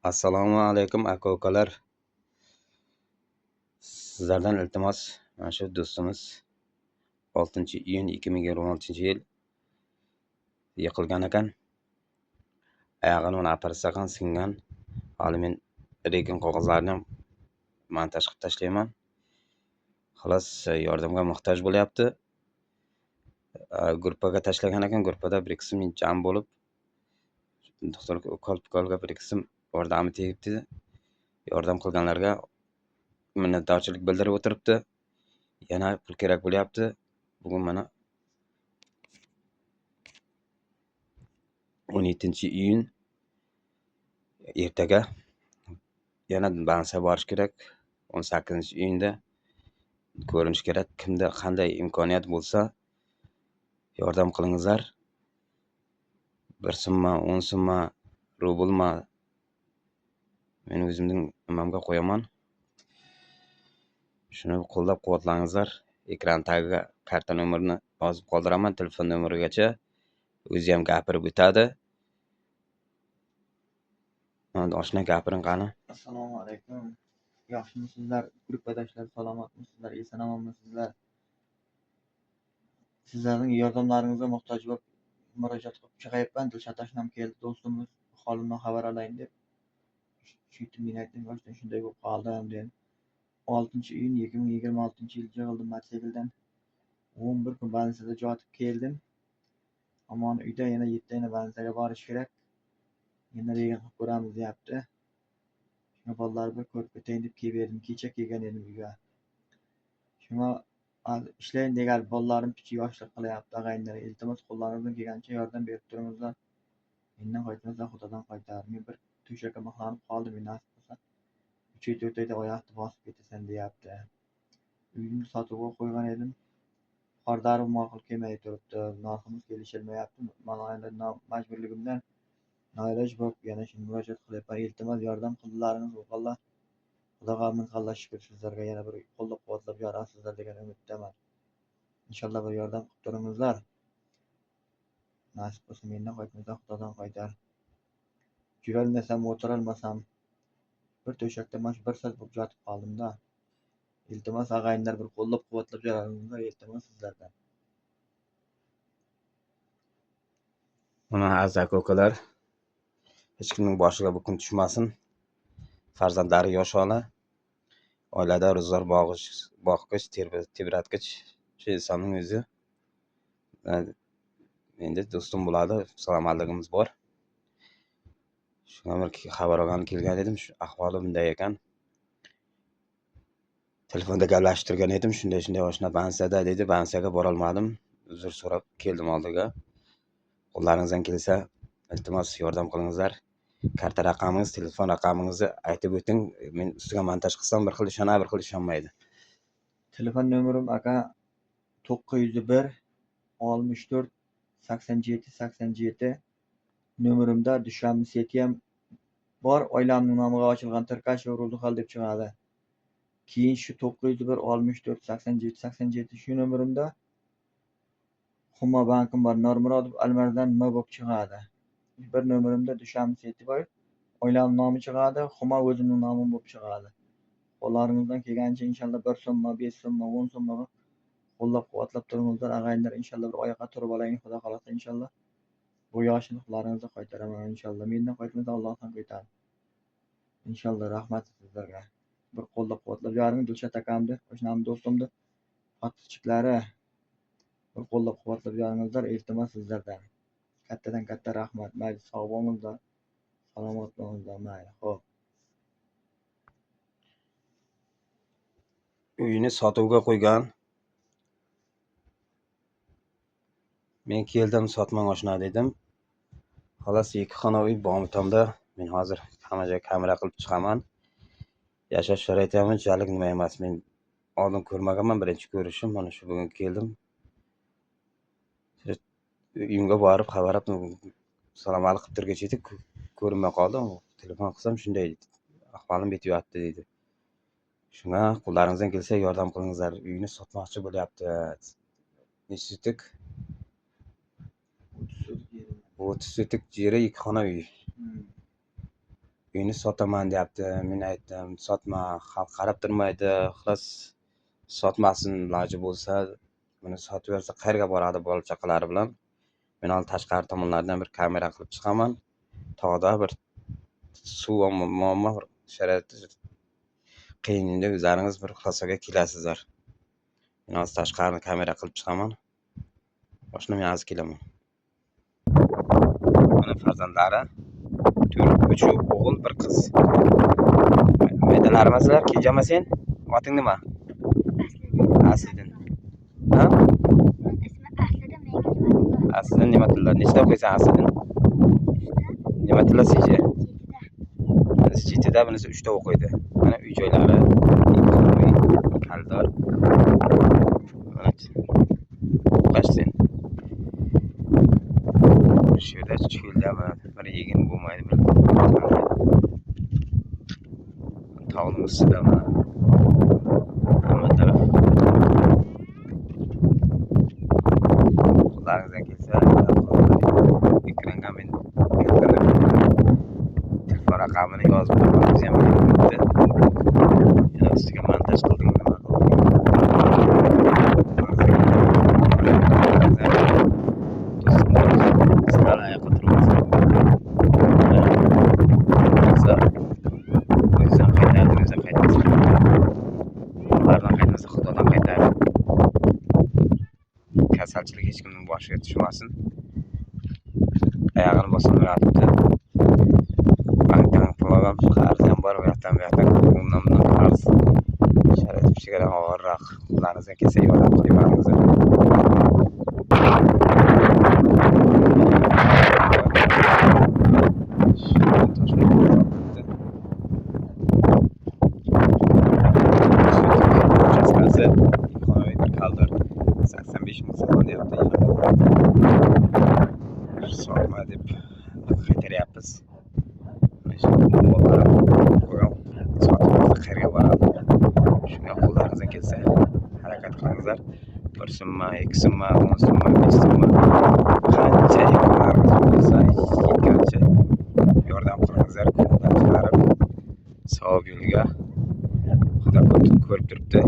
Assalomu alaykum aka-ukalar. Sizlardan iltimos, mana shu do'stimiz 6-iyun 2026-yil yiqilgan ekan. Oyog'ini mana operatsiya singan. Hali men lekin qog'ozlarini montaj qilib tashlayman. Xolos yordamga muhtoj bo'lyapti. Gruppaga tashlagan ekan, gruppada bir qism jam bo'lib, doktor ukolga bir qism yordami tegibdi. Yordam qilganlarga minnatdorchilik bildirib o'tiribdi. Yana pul kerak bo'lyapti. Bugun mana 17-iyun ertaga yana bansa borish kerak. 18-iyunda ko'rinish kerak. Kimda qanday imkoniyat bo'lsa yordam qilingizlar. 1 so'mma, 10 so'mma, rublma men o'zimning nimamga qo'yaman. Shuni qo'llab-quvvatlangizlar. Ekran tagiga karta nomerini yozib qoldiraman, telefon nomerigacha. O'zi ham gapirib o'tadi. Mana oshna gapiring qani. Assalomu alaykum. Yaxshimisizlar? Gruppadagilar salomatmisizlar? Eson-omonmisizlar? Sizlarning yordamlaringizga muhtoj bo'lib murojaat qilib chiqayapman. Dilshod ashnam keldi, do'stimiz holimdan xabar olayin deb. Shu men aytdim, boshdan shunday bo'lib qoldim dedim. 6-iyun 2026-yil yig'ildim mototsikldan. 11 kun больницада jotib keldim. Ammo uyda yana 7 yana больницаga borish kerak. Yana regan qilib ko'ramiz deyapti. Shunga bolalar bir ko'rib o'tayin deb kelib berdim. Kecha kelgan edim uyga. Shunga ishlayin degan bolalarim kichik yoshlik qilyapti. Ag'ayinlar, iltimos qo'llaringizdan kelgancha yordam berib turingizlar. Mendan qaytmasa xudodan qaytar. Men bir to'shakka mixlanib qoldim, nasib bo'lsa 3-4 oyda oyoqni bosib ketasan deyapti. Uyimni sotuvga qo'ygan edim. Qordari ma'qul kelmay turibdi. Narximiz kelishilmayapti. Mana majburligimdan noiloj bo'lib yana shunga murojaat qilyapman. Iltimos yordam qildilaringiz o'qallar. Xudoga ming xalla shukr, sizlarga yana bir qo'llab-quvvatlab yorasizlar degan umiddaman. Inshaalloh bir yordam qilib turingizlar. Nasib bo'lsa mendan qaytmasa xudodan qaytar. Yurolmasam, o'tirolmasam bir to'shakda mana shu bir soat bo'lib yotib qoldim-da. Iltimos ag'ayinlar bir qo'llab-quvvatlab yoringizlar, iltimos sizlardan. Mana aziz aka-ukalar, hech kimning boshiga bu kun tushmasin. Farzandlari yosh ola, oilada ro'zg'or boqgich, tebratgich shu insonning o'zi. Endi do'stim bo'ladi, salomatligimiz bor. Shunga bir xabar olgani kelgan edim. Shu ahvoli bunday ekan. Telefonda gaplashtirgan edim. Shunday oshna bansada dedi. Bansaga bora olmadim. Uzr so'rab keldim oldiga. Qo'llaringizdan kelsa, iltimos yordam qilingizlar. Karta raqamingiz, telefon raqamingizni aytib o'ting. Men ustiga montaj qilsam bir xil ishonadi, bir xil ishonmaydi. Telefon nomerim aka 901 64 87 87. Nomerimda Dushanbe seti ham bor. Oilamning nomiga ochilgan Tirkash va Ruzuxal deb chiqadi. Keyin shu 901 64 87 87 shu nomerimda Humo bankim bor. Normurodov Almardan M bo'lib chiqadi. Bir nomerimda Dushanbe seti bor. Oilamning nomi chiqadi, Humo o'zimning nomim bo'lib chiqadi. Qo'llaringizdan kelgancha inshaalloh 1 so'mma, 5 so'mma, 10 so'mma qo'llab-quvvatlab turingizlar. Ag'ayinlar inshaalloh bir oyoqqa turib olaylik, xudo xolasa inshaalloh. Bu yoshliklaringizni qaytaraman inshaalloh. Mendan qaytmasa Allohdan qaytar. Inshaalloh rahmat sizlarga. Bir qo'llab-quvvatlab yoring, Dilshod akamni, oshnamni, do'stimni, xotchiklari bir qo'llab-quvvatlab yoringizlar, iltimos sizlardan. Kattadan katta rahmat. Mayli, sog' bo'lingizlar. Salomat bo'lingizlar. Mayli. Xo'p. Uyini sotuvga qo'ygan. Men keldim, sotmang oshna dedim. Xolos 2 xona uy Bomitomda. Men hozir hamma joyga kamera qilib chiqaman. Yashash sharoiti ham unchalik nima emas. Men oldin ko'rmaganman, birinchi ko'rishim. Mana shu bugun keldim. Uyimga borib xabarlab salomalik qilib turgach edi, ko'rinmay qoldim. Telefon qilsam shunday ahvolim betyapti dedi. Shunga qo'llaringizdan kelsa yordam qilingizlar. Uyini sotmoqchi bo'lyapti. Nechtik? 30 sotik yeri 2 xona uy. uyini sotaman deyapti. Men aytdim, sotma, xalq qarab turmaydi. Xullas sotmasin, iloji bo'lsa buni sotib bersa qayerga boradi bola chaqalari bilan? Men hozir tashqari tomonlardan bir kamera qilib chiqaman. Tog'da bir suv muammo bir sharoiti qiyinda o'zlaringiz bir xulosaga kelasizlar. Men hozir tashqarini kamera qilib chiqaman. Boshqa men hozir kelaman. Mana farzandlari 3 o'g'il, bir qiz. Maydalarmi sizlar? Kenjami sen? Oting nima? Asliddin. Ha? Asliddin Ne'matilla. Nechta o'qiysan Asliddin? Ne'matilla sizchi? Bunisi 7da, bunisi 3da o'qiydi. Mana uy joylari, kaldor. Mana qashsin. Shu yerda cho'ldami, bir yegin bo'lmaydi, bir tog'ning ustida mana. Hamma taraf. Qo'llaringizdan kelsa, ekranga men telefon raqamini yozib qo'yamiz ham. Yana ustiga montaj qildim nima kasalchilik hech kimning boshiga tushmasin. Ayog'ini bosib yotibdi. Bankdan pul olib, qarz ham bor, u yoqdan bu yoqdan bundan qarz. Sharoit pichigada og'irroq. Qo'llaringizdan kelsa yordam qiling baringizga. Kaldır. 85 ming so'm deyapti. Sotma deb qaytaryapmiz. Sotib qayerga boradi? Shunga qo'llaringizdan kelsa harakat qilingizlar. 1 so'mma, 2 so'mma, 10 so'mma, 5 so'mma. Qancha imkonlaringiz bo'lsa, yetgancha yordam qilingizlar. Qo'ldan chiqarib savob yo'liga Xudo ko'rib turibdi.